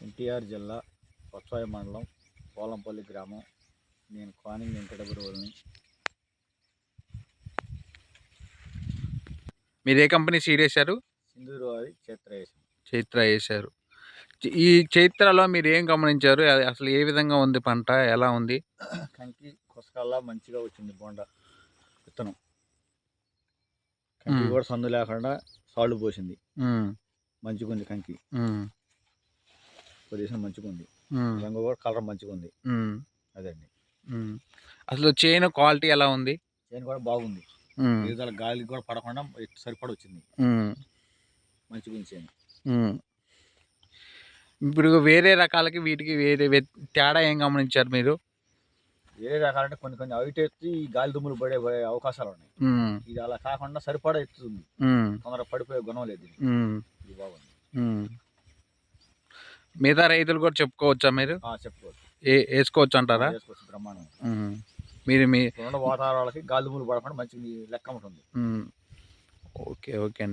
ఎన్టీఆర్ జిల్లా కొత్తవాయి మండలం పోలంపల్లి గ్రామం. నేను కానింగ్ వెంకటపురవల్ని. మీరు ఏ కంపెనీ సీడ్ వేశారు? సింధూరు వారి చైత్ర వేశారు. ఈ చైత్రలో మీరు ఏం గమనించారు? అసలు ఏ విధంగా ఉంది పంట, ఎలా ఉంది? కంకి కొసకల్లా మంచిగా వచ్చింది. బొండ విత్తనం కంకి కూడా సందు లేకుండా సాళ్ళు పోసింది. మంచిగా ఉంది కంకి, పొజిషన్ మంచిగా ఉంది. రంగు కూడా కలర్ మంచిగా ఉంది. అదండి. అసలు చైన్ క్వాలిటీ ఎలా ఉంది? చైన్ కూడా బాగుంది. ఏదో గాలికి కూడా పడకుండా సరిపడ వచ్చింది. మంచిగా ఉంది చైన్. ఇప్పుడు వేరే రకాలకి వీటికి వేరే తేడా ఏం గమనించారు మీరు? వేరే రకాలంటే కొన్ని కొన్ని హైట్ ఎత్తి గాలి దుమ్ములు పడే అవకాశాలు ఉన్నాయి. ఇది అలా కాకుండా సరిపడా ఎత్తుతుంది. తొందరగా పడిపోయే గుణం లేదు. ఇది బాగుంది. మిగతా రైతులు కూడా చెప్పుకోవచ్చా మీరు? చెప్పుకోవచ్చు. వేసుకోవచ్చు అంటారా? వేసుకోవచ్చు. బ్రహ్మాండం. మీరు మీ వాతావరణాలకి గాలి దుమ్ములు పడకుండా మంచి లెక్క ఉంటుంది. ఓకే ఓకే అండి.